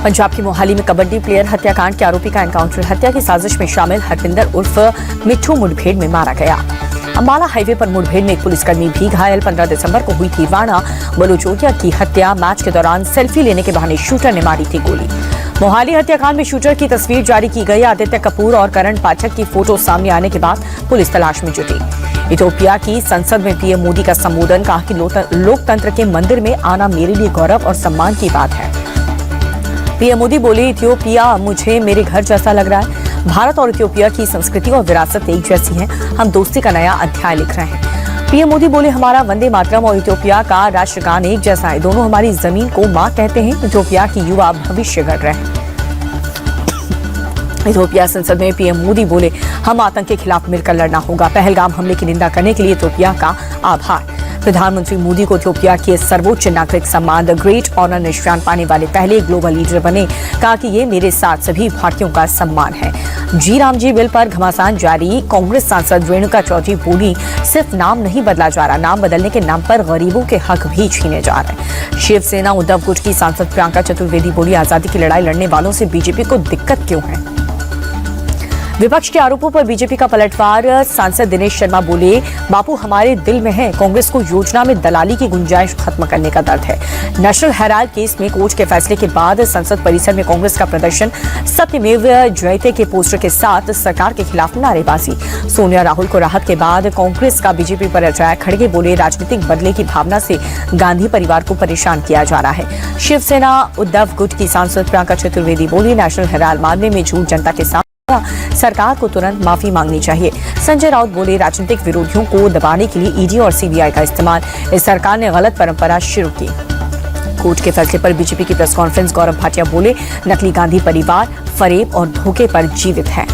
पंजाब के मोहाली में कबड्डी प्लेयर हत्याकांड के आरोपी का एनकाउंटर। हत्या की साजिश में शामिल हरविंदर उर्फ मिट्ठू मुठभेड़ में मारा गया। अंबाला हाईवे पर मुठभेड़ में एक पुलिसकर्मी भी घायल। 15 दिसंबर को हुई थी राणा बलोचोटिया की हत्या। मैच के दौरान सेल्फी लेने के बहाने शूटर ने मारी थी गोली। मोहाली हत्याकांड में शूटर की तस्वीर जारी की गई। आदित्य कपूर और करण पाठक की फोटो सामने आने के बाद पुलिस तलाश में जुटी। इथियोपिया की संसद में पीएम मोदी का संबोधन। कहा कि लोकतंत्र के मंदिर में आना मेरे लिए गौरव और सम्मान की बात है। पीएम मोदी बोले, इथियोपिया मुझे मेरे घर जैसा लग रहा है। भारत और इथियोपिया की संस्कृति और विरासत एक जैसी है। हम दोस्ती का नया अध्याय लिख रहे हैं। पीएम मोदी बोले, हमारा वंदे मातरम और इथियोपिया का राष्ट्रगान एक जैसा है। दोनों हमारी जमीन को मां कहते हैं। इथियोपिया की युवा भविष्य गढ़ रहे हैं। इथियोपिया संसद में पीएम मोदी बोले, हम आतंक के खिलाफ मिलकर लड़ना होगा। पहलगाम हमले की निंदा करने के लिए इथियोपिया का आभार। प्रधानमंत्री मोदी को इथियोपिया के सर्वोच्च नागरिक सम्मान द ग्रेट ऑनर निशान पाने वाले पहले ग्लोबल लीडर बने। कहा कि ये मेरे साथ सभी भारतीयों का सम्मान है। जी राम जी बिल पर घमासान जारी। कांग्रेस सांसद रेणुका चौधरी बोली, सिर्फ नाम नहीं बदला जा रहा, नाम बदलने के नाम पर गरीबों के हक भी छीने जा रहे हैं। शिवसेना उद्धव गुट की सांसद प्रियंका चतुर्वेदी बोली, आजादी की लड़ाई लड़ने वालों से बीजेपी को दिक्कत क्यों है। विपक्ष के आरोपों पर बीजेपी का पलटवार। सांसद दिनेश शर्मा बोले, बापू हमारे दिल में है। कांग्रेस को योजना में दलाली की गुंजाइश खत्म करने का दर्द है। नेशनल हेराल्ड केस में कोर्ट के फैसले के बाद संसद परिसर में कांग्रेस का प्रदर्शन। सत्यमेव जयते के पोस्टर के साथ सरकार के खिलाफ नारेबाजी। सोनिया राहुल को राहत के बाद कांग्रेस का बीजेपी पर अटैक। खड़गे बोले, राजनीतिक बदले की भावना से गांधी परिवार को परेशान किया जा रहा है। शिवसेना उद्धव गुट की सांसद प्रियंका चतुर्वेदी बोली, नेशनल हेराल्ड मामले में झूठ जनता के साथ सरकार को तुरंत माफी मांगनी चाहिए। संजय राउत बोले, राजनीतिक विरोधियों को दबाने के लिए ईडी और सीबीआई का इस्तेमाल। इस सरकार ने गलत परंपरा शुरू की। कोर्ट के फैसले पर बीजेपी की प्रेस कॉन्फ्रेंस। गौरव भाटिया बोले, नकली गांधी परिवार फरेब और धोखे पर जीवित है।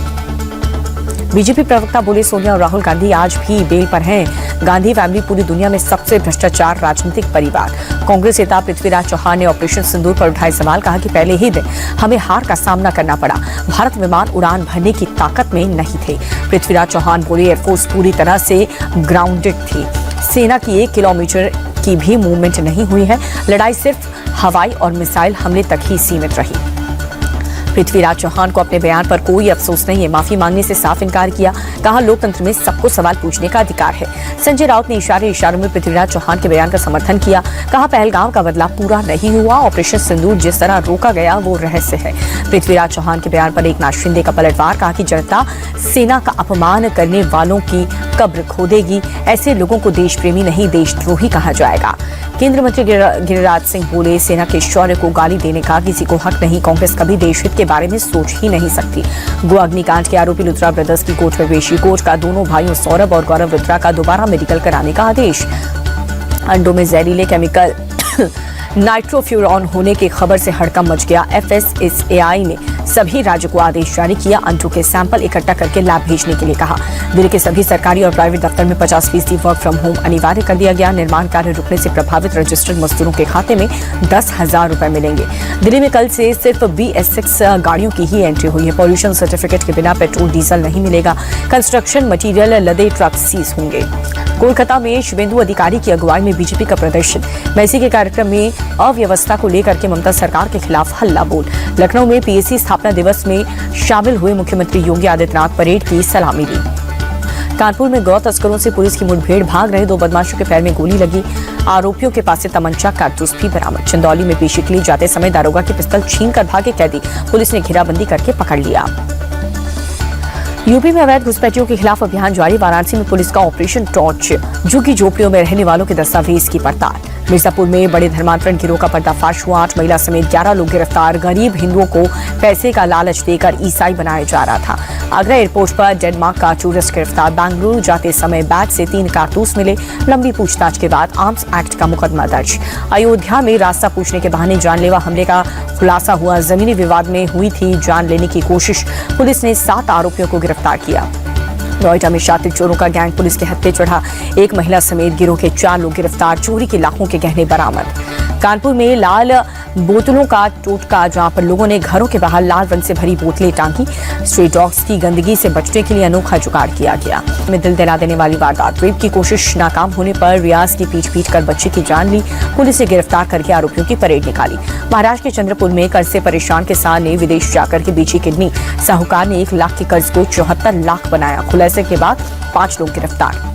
बीजेपी प्रवक्ता बोले, सोनिया और राहुल गांधी आज भी बेल पर हैं। गांधी फैमिली पूरी दुनिया में सबसे भ्रष्टाचार राजनीतिक परिवार। कांग्रेस नेता पृथ्वीराज चौहान ने ऑपरेशन सिंदूर पर उठाए सवाल। कहा कि पहले ही दिन हमें हार का सामना करना पड़ा। भारत विमान उड़ान भरने की ताकत में नहीं थे। पृथ्वीराज चौहान बोले, एयरफोर्स पूरी तरह से ग्राउंडेड थी। सेना की 1 किलोमीटर की भी मूवमेंट नहीं हुई है। लड़ाई सिर्फ हवाई और मिसाइल हमले तक ही सीमित रही। पृथ्वीराज चौहान को अपने बयान पर कोई अफसोस नहीं है। माफी मांगने से साफ इनकार किया। कहा, लोकतंत्र में सबको सवाल पूछने का अधिकार है। संजय राउत ने इशारों में पृथ्वीराज चौहान के बयान का समर्थन किया। कहा, पहलगाम का बदलाव पूरा नहीं हुआ। ऑपरेशन सिंदूर जिस तरह रोका गया वो रहस्य है। पृथ्वीराज चौहान के बयान पर एकनाथ शिंदे का पलटवार। कहा कि जनता सेना का अपमान करने वालों की कब्र खोदेगी। ऐसे लोगों को देश प्रेमी नहीं देशद्रोही कहा जाएगा। केंद्रीय मंत्री गिरिराज सिंह बोले, सेना के शौर्य को गाली देने का किसी को हक नहीं। कांग्रेस कभी देश हित के बारे में सोच ही नहीं सकती। गो अग्निकांड के आरोपी लुथरा ब्रदर्स की कोर्ट में पेशी। कोर्ट का दोनों भाइयों सौरभ और गौरव लुथरा का दोबारा मेडिकल कराने का आदेश। अंडों में जहरीले केमिकल नाइट्रोफ्यूरॉन होने की खबर से हड़कंप मच गया। FSSAI ने सभी राज्यों को आदेश जारी किया। अंडों के सैंपल इकट्ठा करके लैब भेजने के लिए कहा। दिल्ली के सभी सरकारी और प्राइवेट दफ्तर में 50% वर्क फ्रॉम होम अनिवार्य कर दिया गया। निर्माण कार्य रुकने से प्रभावित रजिस्टर्ड मजदूरों के खाते में 10,000 रुपए मिलेंगे। दिल्ली में कल से सिर्फ BS6 गाड़ियों की ही एंट्री हुई है। पॉल्यूशन सर्टिफिकेट के बिना पेट्रोल डीजल नहीं मिलेगा। कंस्ट्रक्शन मटीरियल लदे ट्रक सीज होंगे। कोलकाता में शुभेंदु अधिकारी की अगुवाई में बीजेपी का प्रदर्शन। मैसी के कार्यक्रम में अव्यवस्था को लेकर के ममता सरकार के खिलाफ हल्ला बोल। लखनऊ में PAC स्थापना दिवस में शामिल हुए मुख्यमंत्री योगी आदित्यनाथ परेड की सलामी ली। कानपुर में गौ तस्करों से पुलिस की मुठभेड़। भाग रहे 2 बदमाशों के पैर में गोली लगी। आरोपियों के पास से तमंचा कारतूस भी बरामद। चंदौली में पेशी के लिए जाते समय दारोगा की पिस्तौल छीन कर भागे कैदी। पुलिस ने घेराबंदी करके पकड़ लिया। यूपी में अवैध घुसपैठियों के खिलाफ अभियान जारी। वाराणसी में पुलिस का ऑपरेशन टॉर्च। झुग्गी झोपड़ियों में रहने वालों के दस्तावेज की पड़ताल। मिर्जापुर में बड़े धर्मांतरण गिरोह का पर्दाफाश हुआ। 8 महिला समेत 11 लोग गिरफ्तार। गरीब हिंदुओं को पैसे का लालच देकर ईसाई बनाया जा रहा था। आगरा एयरपोर्ट पर डेनमार्क का टूरिस्ट गिरफ्तार। बेंगलुरु जाते समय बैग से 3 कारतूस मिले। लंबी पूछताछ के बाद आर्म्स एक्ट का मुकदमा दर्ज। अयोध्या में रास्ता पूछने के बहाने जानलेवा हमले का खुलासा हुआ। जमीनी विवाद में हुई थी जान लेने की कोशिश। पुलिस ने 7 आरोपियों को गिरफ्तार किया। नोएडा में शातिर चोरों का गैंग पुलिस के हत्थे चढ़ा। 1 महिला समेत गिरोह के 4 लोग गिरफ्तार। चोरी के लाखों के गहने बरामद। कानपुर में लाल बोतलों का टोटका, जहां पर लोगों ने घरों के बाहर लाल रंग से भरी बोतलें टांगी। स्ट्रीट डॉग्स की गंदगी से बचने के लिए अनोखा जुगाड़ किया गया। में दिल दहला देने वाली वारदात, रेप की कोशिश नाकाम होने पर रियाज की पीट कर बच्चे की जान ली। पुलिस ने गिरफ्तार करके आरोपियों की परेड निकाली। महाराष्ट्र के चंद्रपुर में कर्ज से परेशान किसान ने विदेश जाकर के बेची किडनी। साहूकार ने 1 लाख के कर्ज को 74 लाख बनाया। खुलासे के बाद 5 लोग गिरफ्तार।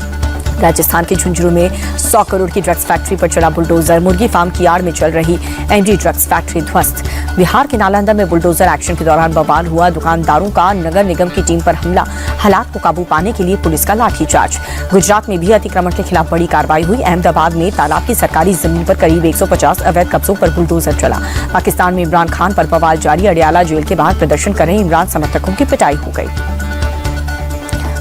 राजस्थान के झुंझुनू में 100 करोड़ की ड्रग्स फैक्ट्री पर चला बुलडोजर। मुर्गी फार्म की आड़ में चल रही एनडी ड्रग्स फैक्ट्री ध्वस्त। बिहार के नालंदा में बुलडोजर एक्शन के दौरान बवाल हुआ। दुकानदारों का नगर निगम की टीम पर हमला। हालात को काबू पाने के लिए पुलिस का लाठीचार्ज। गुजरात में भी अतिक्रमण के खिलाफ बड़ी कार्रवाई हुई। अहमदाबाद में तालाब की सरकारी जमीन पर करीब 150 अवैध कब्जों पर बुलडोजर चला। पाकिस्तान में इमरान खान पर बवाल जारी। अडयाला जेल के बाहर प्रदर्शन कर रहे इमरान समर्थकों की पिटाई हो गई।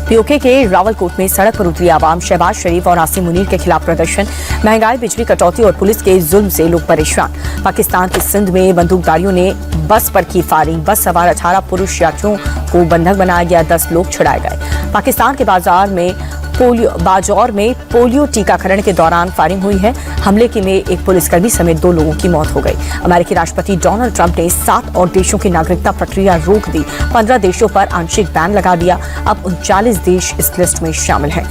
पीओके के रावलकोट में सड़क पर उतरी आवाम। शहबाज शरीफ और आसिम मुनीर के खिलाफ प्रदर्शन। महंगाई, बिजली कटौती और पुलिस के जुल्म से लोग परेशान। पाकिस्तान के सिंध में बंदूकधारियों ने बस पर की फायरिंग। बस सवार 18 पुरुष यात्रियों को बंधक बनाया गया। 10 लोग छुड़ाए गए। पाकिस्तान के बाजौर में पोलियो टीकाकरण के दौरान फायरिंग हुई है। हमले में एक पुलिसकर्मी समेत 2 लोगों की मौत हो गई। अमेरिकी राष्ट्रपति डोनाल्ड ट्रंप ने 7 और देशों की नागरिकता प्रक्रिया रोक दी। 15 देशों पर आंशिक बैन लगा दिया। अब 39 देश इस लिस्ट में शामिल हैं।